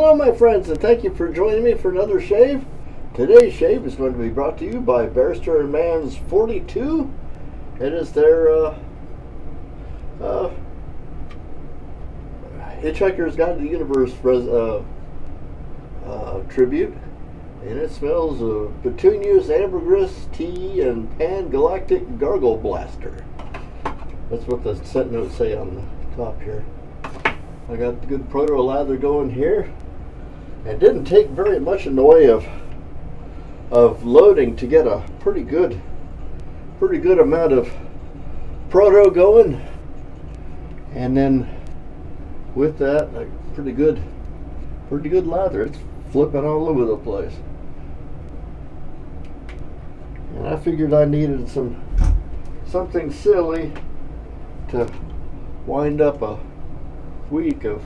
Hello my friends, and thank you for joining me for another shave. Today's shave is going to be brought to you by Barrister and Mann's 42. It is their Hitchhiker's Guide to the Universe tribute. And it smells of petunias, ambergris, tea, and pan-galactic gargle blaster. That's what the scent notes say on the top here. I got the good proto lather going here. It didn't take very much in the way of loading to get a pretty good amount of proto going, and then with that a pretty good lather. It's flipping all over the place, and I figured I needed something silly to wind up a week of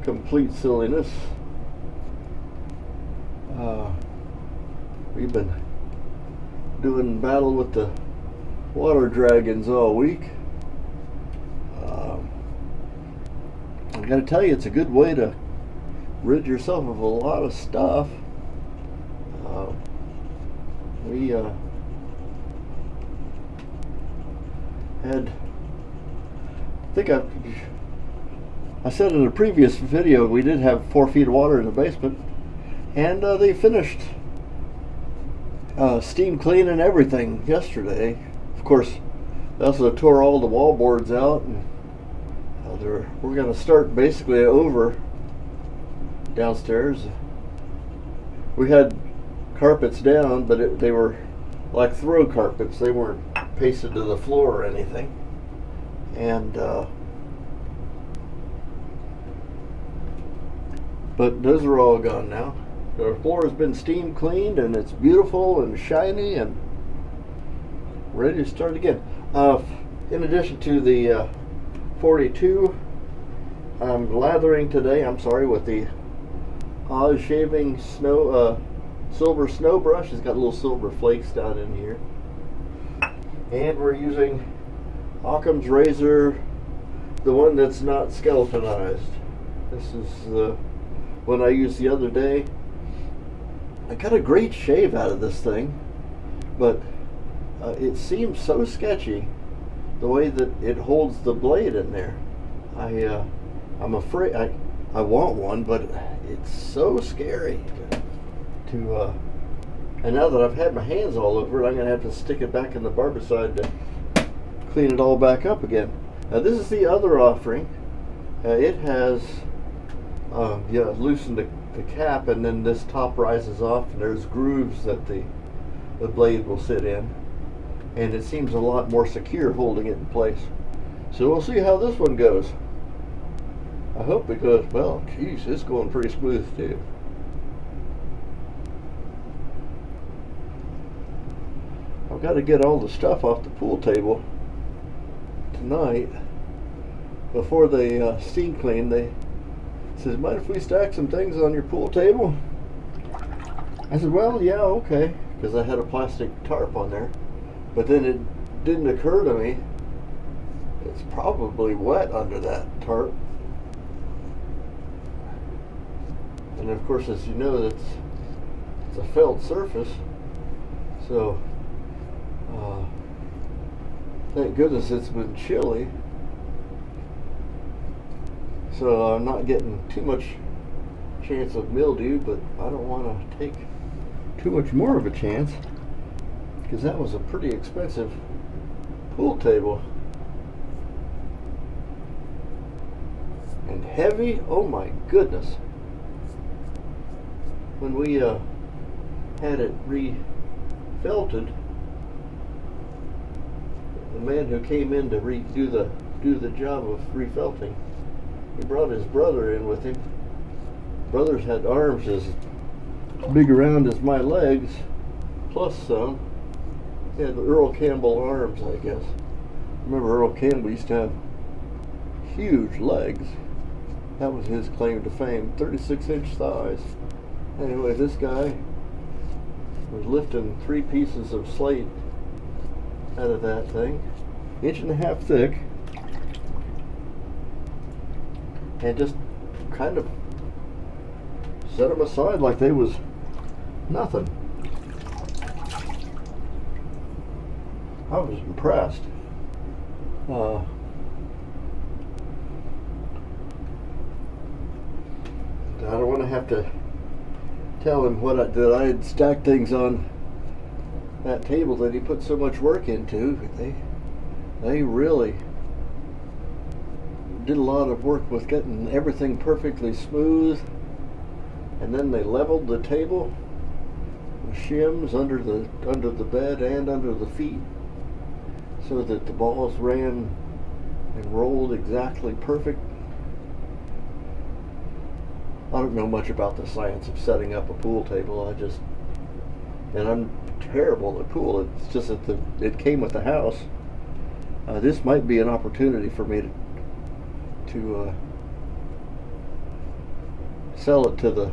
complete silliness. We've been doing battle with the water dragons all week. I gotta tell you, it's a good way to rid yourself of a lot of stuff. We had, I think I said in a previous video, we did have 4 feet of water in the basement, and they finished steam cleaning everything yesterday. Of course, they also tore all the wall boards out, and we're going to start basically over downstairs. We had carpets down, but they were like throw carpets. They weren't pasted to the floor or anything. And but those are all gone now. The floor has been steam cleaned, and it's beautiful and shiny and ready to start again. In addition to the 42, I'm lathering today, with the Oz shaving silver snow brush. It's got little silver flakes down in here. And we're using Occam's razor, the one that's not skeletonized. This is the one I used the other day. I got a great shave out of this thing, but it seems so sketchy the way that it holds the blade in there. I'm afraid I want one, but it's so scary to and now that I've had my hands all over it, I'm going to have to stick it back in the barbicide to clean it all back up again. Now this is the other offering. It has loosened the cap, and then this top rises off, and there's grooves that the blade will sit in, and it seems a lot more secure holding it in place. So we'll see how this one goes. I hope it goes well. Geez, it's going pretty smooth too. I've got to get all the stuff off the pool table tonight before they steam clean. They says, mind if we stack some things on your pool table? I said, well, yeah, okay, because I had a plastic tarp on there. But then it didn't occur to me, it's probably wet under that tarp. And of course, as you know, it's a felt surface, so thank goodness it's been chilly. So I'm not getting too much chance of mildew, but I don't want to take too much more of a chance, because that was a pretty expensive pool table. And heavy, oh my goodness. When we had it re-felted, the man who came in to do the job of re-felting, he brought his brother in with him. Brothers had arms as big around as my legs, plus some. He had the Earl Campbell arms, I guess. Remember, Earl Campbell used to have huge legs. That was his claim to fame, 36-inch thighs. Anyway, this guy was lifting 3 pieces of slate out of that thing, 1.5 inches thick, and just kind of set them aside like they was nothing. I was impressed. I don't want to have to tell him that I had stacked things on that table that he put so much work into. They really did a lot of work with getting everything perfectly smooth, and then they leveled the table with shims under the bed and under the feet, so that the balls ran and rolled exactly perfect. I don't know much about the science of setting up a pool table. And I'm terrible at pool. It's just that it came with the house. This might be an opportunity for me to sell it to the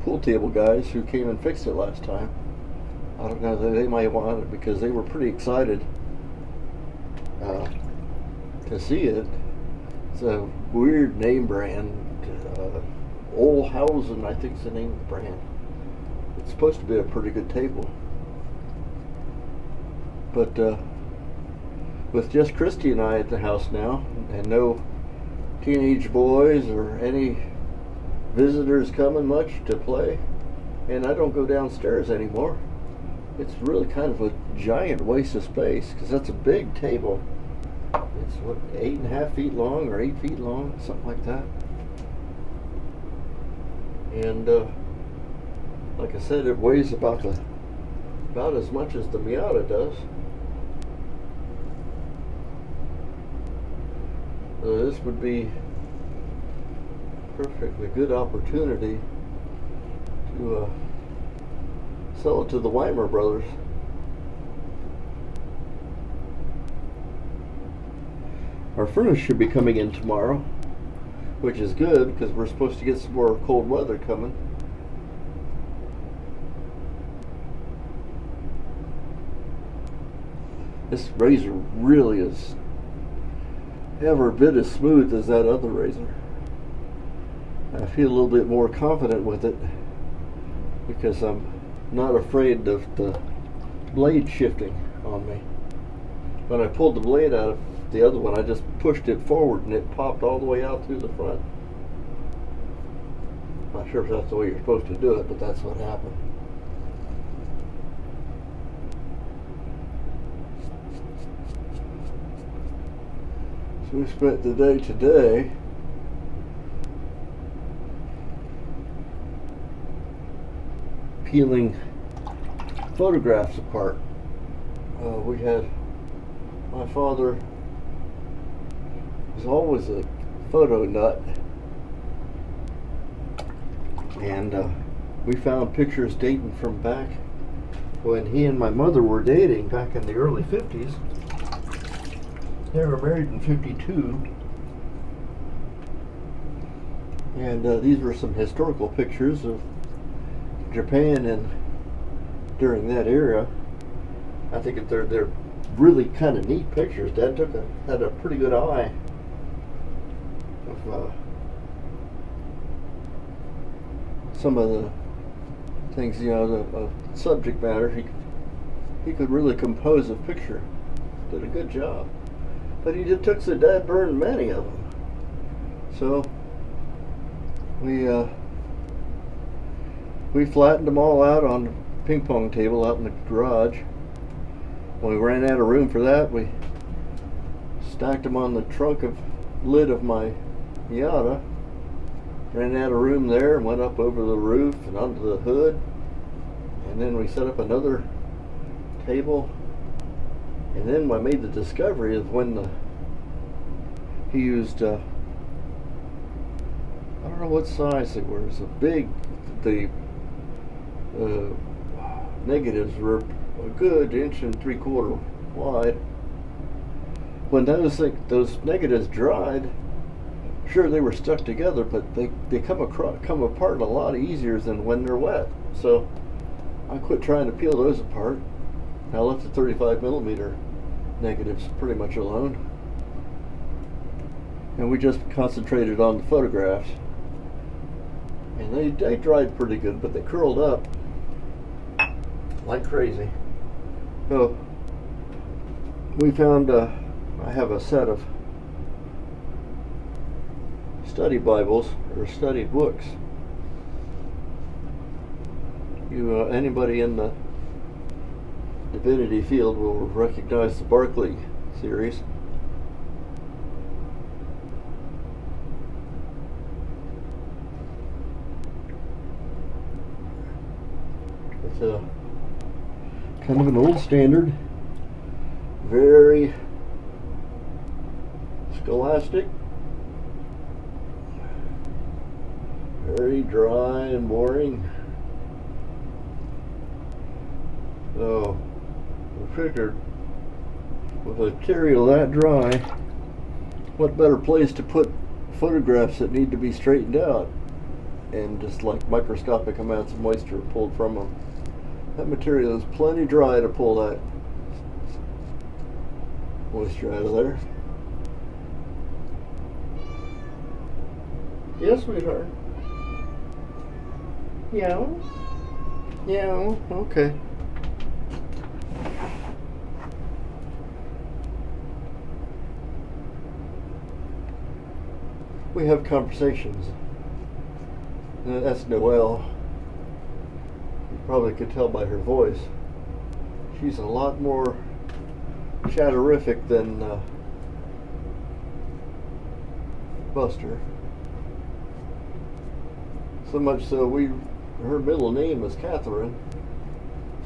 pool table guys who came and fixed it last time. I don't know, they might want it because they were pretty excited to see it. It's a weird name brand. Olhausen, I think, is the name of the brand. It's supposed to be a pretty good table. But with just Christy and I at the house now, and no teenage boys or any visitors coming much to play, and I don't go downstairs anymore, it's really kind of a giant waste of space, because that's a big table. It's 8.5 feet long or 8 feet long, something like that. And like I said, it weighs about as much as the Miata does. So this would be a perfectly good opportunity to sell it to the Weimer brothers. Our furnace should be coming in tomorrow, which is good because we're supposed to get some more cold weather coming. This razor really is ever bit as smooth as that other razor. I feel a little bit more confident with it because I'm not afraid of the blade shifting on me. When I pulled the blade out of the other one, I just pushed it forward and it popped all the way out through the front. Not sure if that's the way you're supposed to do it, but that's what happened. So we spent the day today peeling photographs apart. We had, my father was always a photo nut, and we found pictures dating from back when he and my mother were dating back in the early 50s. They were married in 52, and these were some historical pictures of Japan and during that era. I think they're really kind of neat pictures. Dad had a pretty good eye of some of the things, the subject matter. He could really compose a picture. Did a good job. But he just took so dad burned many of them. So we flattened them all out on the ping pong table out in the garage. When we ran out of room for that, we stacked them on the trunk lid of my Miata. Ran out of room there and went up over the roof and onto the hood. And then we set up another table. And then I made the discovery of when he used, I don't know what size they were. It was a big, the negatives were a good 1.75 inches wide. When those negatives dried, sure they were stuck together, but they come apart a lot easier than when they're wet. So I quit trying to peel those apart. I left the 35mm negatives pretty much alone, and we just concentrated on the photographs. And they dried pretty good, but they curled up like crazy. So we found I have a set of study Bibles or study books. Anybody in the divinity field will recognize the Barclay series. It's a kind of an old standard, very scholastic, very dry and boring. So we figured with a material that dry, what better place to put photographs that need to be straightened out and just like microscopic amounts of moisture pulled from them. That material is plenty dry to pull that moisture out of there. Yes, sweetheart. Yeah. Yeah, okay. We have conversations. That's Noelle. You probably could tell by her voice. She's a lot more chatterific than Buster. So much so her middle name is Catherine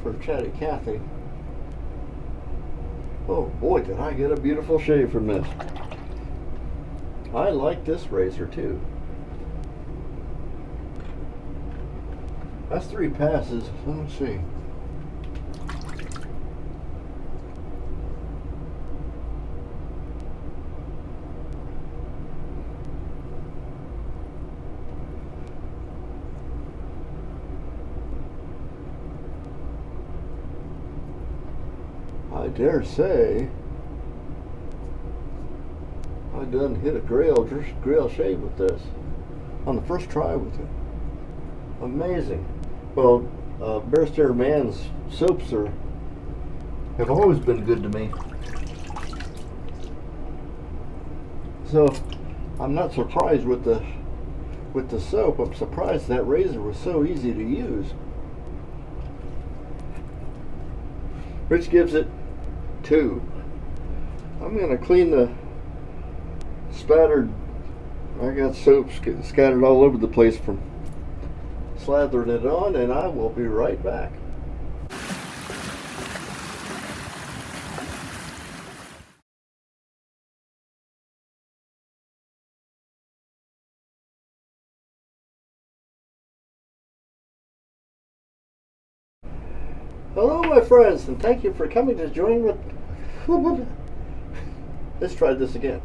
for Chatty Cathy. Oh boy, did I get a beautiful shave from this. I like this razor too. That's 3 passes. Let me see. I dare say I done hit a grail shave with this on the first try with it. Amazing. Well, Barrister Mann's soaps have always been good to me. So I'm not surprised with the soap. I'm surprised that razor was so easy to use. Which gives it 2. I'm going to clean the spattered. I got soap scattered all over the place from slathering it on, and I will be right back. Hello, my friends, and thank you for coming to join with. Let's try this again.